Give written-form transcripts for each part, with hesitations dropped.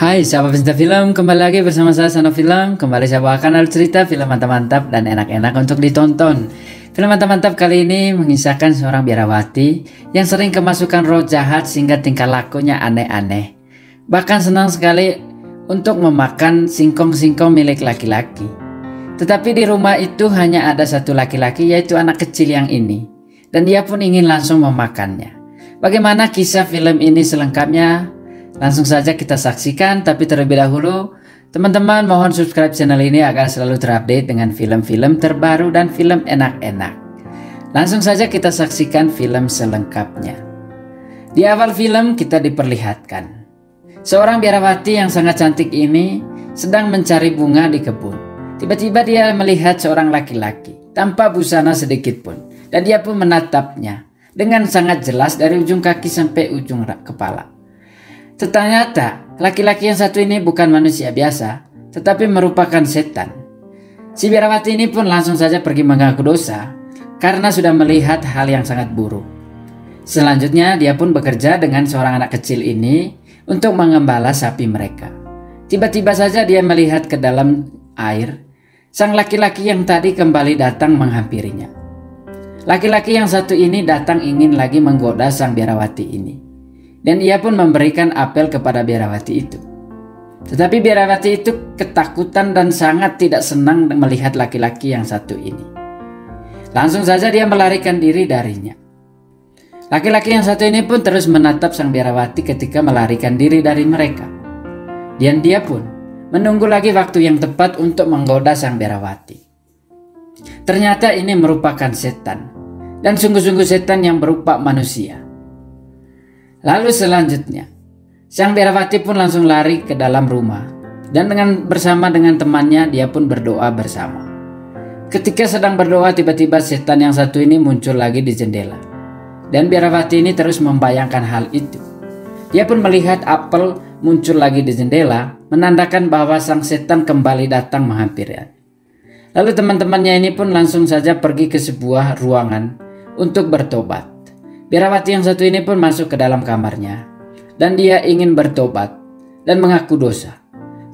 Hai sahabat pecinta film, kembali lagi bersama saya Sano Film. Kembali saya bawakan alur cerita film mantap-mantap dan enak-enak untuk ditonton. Film mantap-mantap kali ini mengisahkan seorang biarawati yang sering kemasukan roh jahat sehingga tingkah lakunya aneh-aneh. Bahkan senang sekali untuk memakan singkong-singkong milik laki-laki. Tetapi di rumah itu hanya ada satu laki-laki, yaitu anak kecil yang ini. Dan dia pun ingin langsung memakannya. Bagaimana kisah film ini selengkapnya? Langsung saja kita saksikan, tapi terlebih dahulu teman-teman mohon subscribe channel ini agar selalu terupdate dengan film-film terbaru dan film enak-enak. Langsung saja kita saksikan film selengkapnya. Di awal film kita diperlihatkan seorang biarawati yang sangat cantik ini sedang mencari bunga di kebun. Tiba-tiba dia melihat seorang laki-laki tanpa busana sedikit pun, dan dia pun menatapnya dengan sangat jelas dari ujung kaki sampai ujung kepala. Ternyata laki-laki yang satu ini bukan manusia biasa, tetapi merupakan setan. Si biarawati ini pun langsung saja pergi mengaku dosa karena sudah melihat hal yang sangat buruk. Selanjutnya dia pun bekerja dengan seorang anak kecil ini untuk mengembala sapi mereka. Tiba-tiba saja dia melihat ke dalam air. Sang laki-laki yang tadi kembali datang menghampirinya. Laki-laki yang satu ini datang ingin lagi menggoda sang biarawati ini. Dan ia pun memberikan apel kepada biarawati itu. Tetapi biarawati itu ketakutan dan sangat tidak senang melihat laki-laki yang satu ini. Langsung saja dia melarikan diri darinya. Laki-laki yang satu ini pun terus menatap sang biarawati ketika melarikan diri dari mereka. Dan dia pun menunggu lagi waktu yang tepat untuk menggoda sang biarawati. Ternyata ini merupakan setan. Dan sungguh-sungguh setan yang berupa manusia. Lalu selanjutnya, sang biarawati pun langsung lari ke dalam rumah dan bersama dengan temannya dia pun berdoa bersama. Ketika sedang berdoa, tiba-tiba setan yang satu ini muncul lagi di jendela. Dan biarawati ini terus membayangkan hal itu. Dia pun melihat apel muncul lagi di jendela, menandakan bahwa sang setan kembali datang menghampirinya. Lalu teman-temannya ini pun langsung saja pergi ke sebuah ruangan untuk bertobat. Biarawati yang satu ini pun masuk ke dalam kamarnya dan dia ingin bertobat dan mengaku dosa.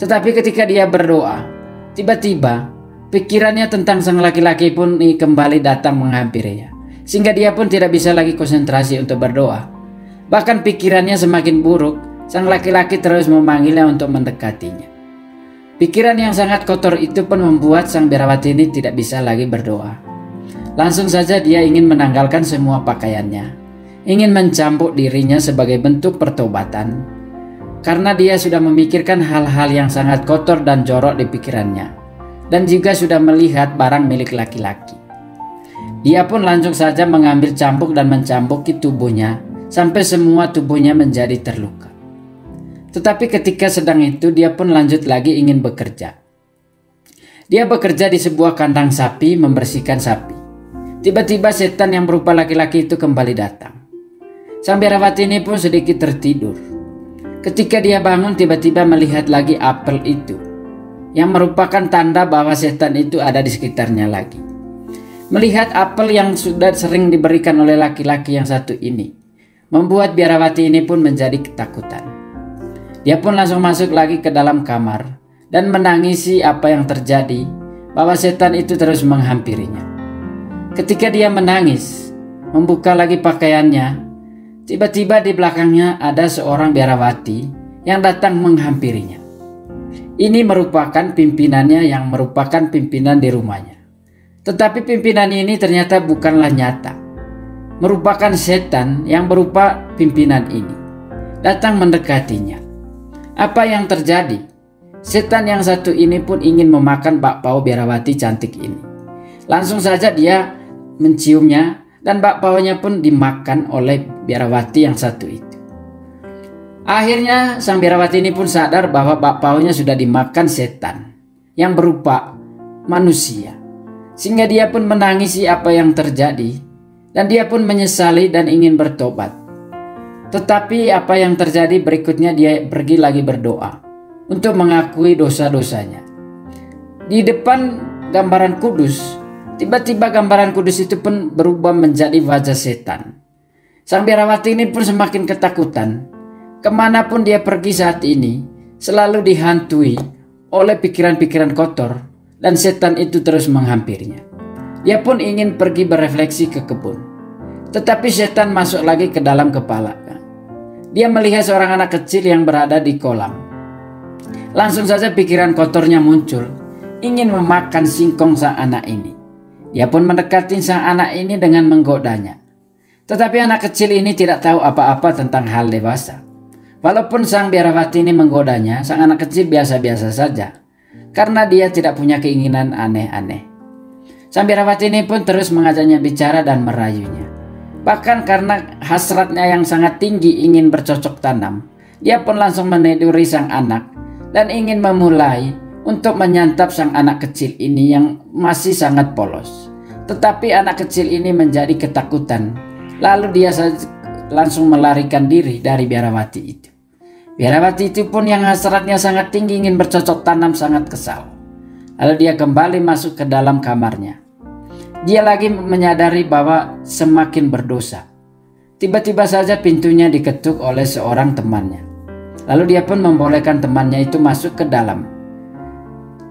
Tetapi ketika dia berdoa, tiba-tiba pikirannya tentang sang laki-laki pun kembali datang menghampirinya. Sehingga dia pun tidak bisa lagi konsentrasi untuk berdoa. Bahkan pikirannya semakin buruk, sang laki-laki terus memanggilnya untuk mendekatinya. Pikiran yang sangat kotor itu pun membuat sang biarawati ini tidak bisa lagi berdoa. Langsung saja dia ingin menanggalkan semua pakaiannya. Ingin mencambuk dirinya sebagai bentuk pertobatan karena dia sudah memikirkan hal-hal yang sangat kotor dan jorok di pikirannya dan juga sudah melihat barang milik laki-laki. Dia pun langsung saja mengambil cambuk dan mencambuki tubuhnya sampai semua tubuhnya menjadi terluka. Tetapi ketika sedang itu dia pun lanjut lagi ingin bekerja. Dia bekerja di sebuah kandang sapi membersihkan sapi. Tiba-tiba setan yang berupa laki-laki itu kembali datang. Sang biarawati ini pun sedikit tertidur. Ketika dia bangun tiba-tiba melihat lagi apel itu, yang merupakan tanda bahwa setan itu ada di sekitarnya lagi. Melihat apel yang sudah sering diberikan oleh laki-laki yang satu ini, membuat biarawati ini pun menjadi ketakutan. Dia pun langsung masuk lagi ke dalam kamar dan menangisi apa yang terjadi, bahwa setan itu terus menghampirinya. Ketika dia menangis, membuka lagi pakaiannya, tiba-tiba di belakangnya ada seorang biarawati yang datang menghampirinya. Ini merupakan pimpinannya yang merupakan pimpinan di rumahnya. Tetapi pimpinan ini ternyata bukanlah nyata. Merupakan setan yang berupa pimpinan ini. Datang mendekatinya. Apa yang terjadi? Setan yang satu ini pun ingin memakan bakpao biarawati cantik ini. Langsung saja dia menciumnya. Dan bakpaonya pun dimakan oleh biarawati yang satu itu. Akhirnya sang biarawati ini pun sadar bahwa bakpaonya sudah dimakan setan yang berupa manusia. Sehingga dia pun menangisi apa yang terjadi. Dan dia pun menyesali dan ingin bertobat. Tetapi apa yang terjadi berikutnya dia pergi lagi berdoa untuk mengakui dosa-dosanya. Di depan gambaran kudus, tiba-tiba gambaran kudus itu pun berubah menjadi wajah setan. Sang biarawati ini pun semakin ketakutan. Kemanapun dia pergi saat ini, selalu dihantui oleh pikiran-pikiran kotor dan setan itu terus menghampirinya. Dia pun ingin pergi berefleksi ke kebun, tetapi setan masuk lagi ke dalam kepalanya. Dia melihat seorang anak kecil yang berada di kolam. Langsung saja pikiran kotornya muncul, ingin memakan singkong sang anak ini. Dia pun mendekati sang anak ini dengan menggodanya. Tetapi anak kecil ini tidak tahu apa-apa tentang hal dewasa. Walaupun sang biarawati ini menggodanya, sang anak kecil biasa-biasa saja, karena dia tidak punya keinginan aneh-aneh. Sang biarawati ini pun terus mengajaknya bicara dan merayunya. Bahkan karena hasratnya yang sangat tinggi ingin bercocok tanam, dia pun langsung meniduri sang anak dan ingin memulai untuk menyantap sang anak kecil ini yang masih sangat polos. Tetapi anak kecil ini menjadi ketakutan, lalu dia langsung melarikan diri dari biarawati itu. Biarawati itu pun yang hasratnya sangat tinggi ingin bercocok tanam sangat kesal. Lalu dia kembali masuk ke dalam kamarnya. Dia lagi menyadari bahwa semakin berdosa. Tiba-tiba saja pintunya diketuk oleh seorang temannya. Lalu dia pun membolehkan temannya itu masuk ke dalam.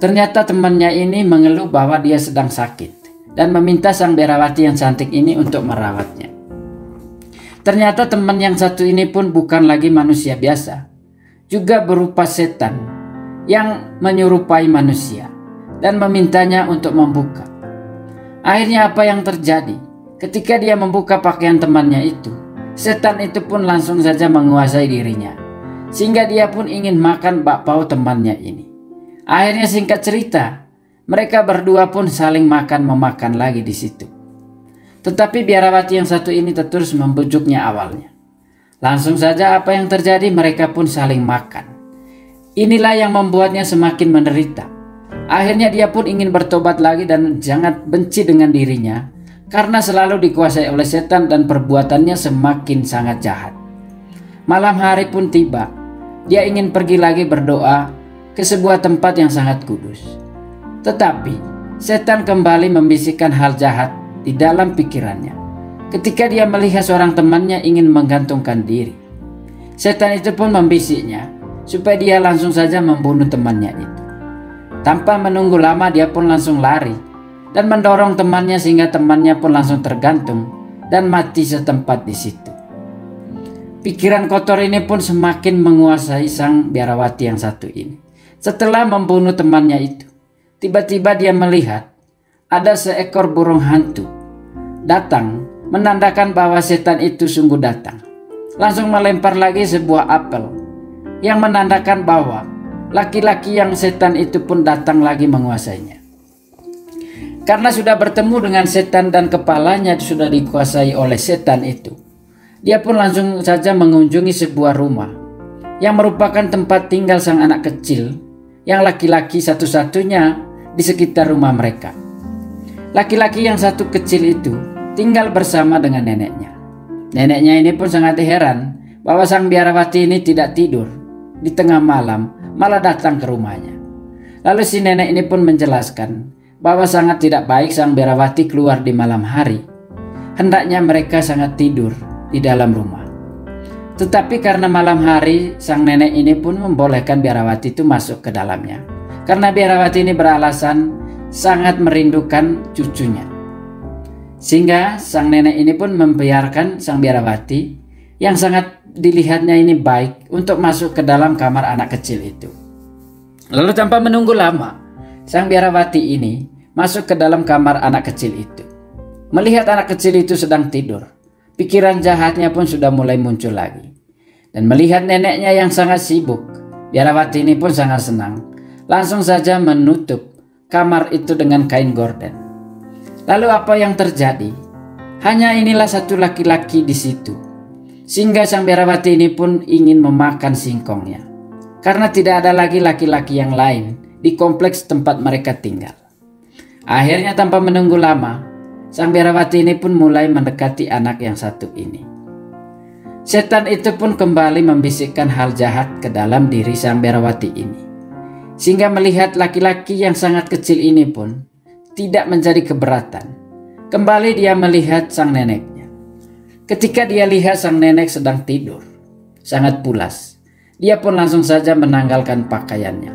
Ternyata temannya ini mengeluh bahwa dia sedang sakit dan meminta sang biarawati yang cantik ini untuk merawatnya. Ternyata teman yang satu ini pun bukan lagi manusia biasa, juga berupa setan yang menyerupai manusia dan memintanya untuk membuka. Akhirnya apa yang terjadi? Ketika dia membuka pakaian temannya itu, setan itu pun langsung saja menguasai dirinya, sehingga dia pun ingin makan bakpao temannya ini. Akhirnya singkat cerita, mereka berdua pun saling memakan lagi di situ. Tetapi biarawati yang satu ini terus membujuknya awalnya. Langsung saja apa yang terjadi, mereka pun saling makan. Inilah yang membuatnya semakin menderita. Akhirnya dia pun ingin bertobat lagi dan jangan benci dengan dirinya, karena selalu dikuasai oleh setan dan perbuatannya semakin sangat jahat. Malam hari pun tiba. Dia ingin pergi lagi berdoa ke sebuah tempat yang sangat kudus. Tetapi setan kembali membisikkan hal jahat di dalam pikirannya. Ketika dia melihat seorang temannya ingin menggantungkan diri, setan itu pun membisiknya supaya dia langsung saja membunuh temannya itu. Tanpa menunggu lama dia pun langsung lari dan mendorong temannya sehingga temannya pun langsung tergantung dan mati setempat di situ. Pikiran kotor ini pun semakin menguasai sang biarawati yang satu ini. Setelah membunuh temannya itu, tiba-tiba dia melihat ada seekor burung hantu datang, menandakan bahwa setan itu sungguh datang. Langsung melempar lagi sebuah apel yang menandakan bahwa laki-laki yang setan itu pun datang lagi menguasainya. Karena sudah bertemu dengan setan dan kepalanya sudah dikuasai oleh setan itu, dia pun langsung saja mengunjungi sebuah rumah yang merupakan tempat tinggal sang anak kecil yang laki-laki satu-satunya di sekitar rumah mereka. Laki-laki yang satu kecil itu tinggal bersama dengan neneknya. Neneknya ini pun sangat heran bahwa sang biarawati ini tidak tidur di tengah malam, malah datang ke rumahnya. Lalu si nenek ini pun menjelaskan bahwa sangat tidak baik sang biarawati keluar di malam hari. Hendaknya mereka sangat tidur di dalam rumah. Tetapi karena malam hari, sang nenek ini pun membolehkan biarawati itu masuk ke dalamnya. Karena biarawati ini beralasan sangat merindukan cucunya. Sehingga sang nenek ini pun membiarkan sang biarawati yang sangat dilihatnya ini baik untuk masuk ke dalam kamar anak kecil itu. Lalu tanpa menunggu lama, sang biarawati ini masuk ke dalam kamar anak kecil itu. Melihat anak kecil itu sedang tidur, pikiran jahatnya pun sudah mulai muncul lagi. Dan melihat neneknya yang sangat sibuk, biarawati ini pun sangat senang. Langsung saja menutup kamar itu dengan kain gorden. Lalu apa yang terjadi? Hanya inilah satu laki-laki di situ. Sehingga sang biarawati ini pun ingin memakan singkongnya. Karena tidak ada lagi laki-laki yang lain di kompleks tempat mereka tinggal. Akhirnya tanpa menunggu lama, sang biarawati ini pun mulai mendekati anak yang satu ini. Setan itu pun kembali membisikkan hal jahat ke dalam diri sang biarawati ini. Sehingga melihat laki-laki yang sangat kecil ini pun tidak menjadi keberatan. Kembali dia melihat sang neneknya. Ketika dia lihat sang nenek sedang tidur, sangat pulas. dia pun langsung saja menanggalkan pakaiannya.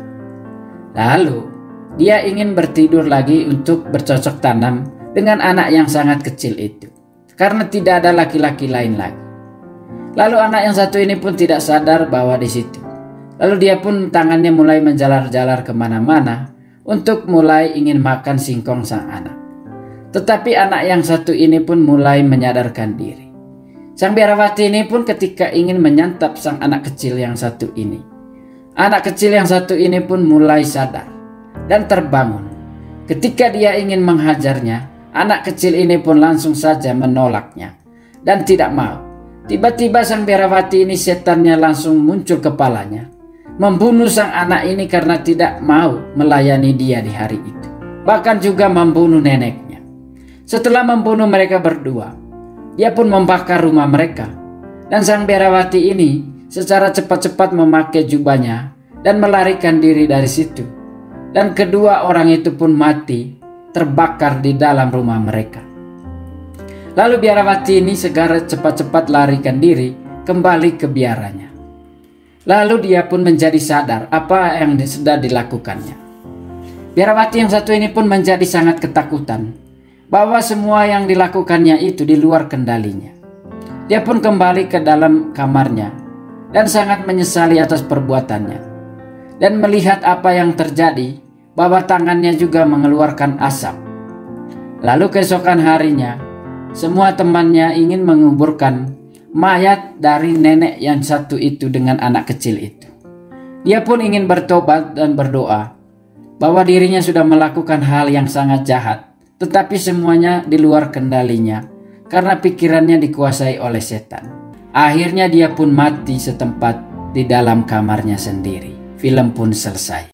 Lalu dia ingin bertidur lagi untuk bercocok tanam dengan anak yang sangat kecil itu, karena tidak ada laki-laki lain lagi. Lalu anak yang satu ini pun tidak sadar bahwa di situ. Lalu dia pun tangannya mulai menjalar-jalar kemana-mana untuk mulai ingin makan singkong sang anak. Tetapi anak yang satu ini pun mulai menyadarkan diri. Sang biarawati ini pun ketika ingin menyantap sang anak kecil yang satu ini, anak kecil yang satu ini pun mulai sadar dan terbangun. Ketika dia ingin menghajarnya, anak kecil ini pun langsung saja menolaknya dan tidak mau. Tiba-tiba sang biarawati ini setannya langsung muncul kepalanya, membunuh sang anak ini karena tidak mau melayani dia di hari itu. Bahkan juga membunuh neneknya. Setelah membunuh mereka berdua, dia pun membakar rumah mereka. Dan sang biarawati ini secara cepat-cepat memakai jubahnya dan melarikan diri dari situ. Dan kedua orang itu pun mati, terbakar di dalam rumah mereka. Lalu biarawati ini segera cepat-cepat larikan diri kembali ke biaranya. Lalu dia pun menjadi sadar apa yang sudah dilakukannya. Biarawati yang satu ini pun menjadi sangat ketakutan bahwa semua yang dilakukannya itu di luar kendalinya. Dia pun kembali ke dalam kamarnya dan sangat menyesali atas perbuatannya. Dan melihat apa yang terjadi, bahwa tangannya juga mengeluarkan asap. Lalu keesokan harinya, semua temannya ingin menguburkan mayat dari nenek yang satu itu dengan anak kecil itu. Dia pun ingin bertobat dan berdoa bahwa dirinya sudah melakukan hal yang sangat jahat, tetapi semuanya di luar kendalinya karena pikirannya dikuasai oleh setan. Akhirnya dia pun mati setempat di dalam kamarnya sendiri. Film pun selesai.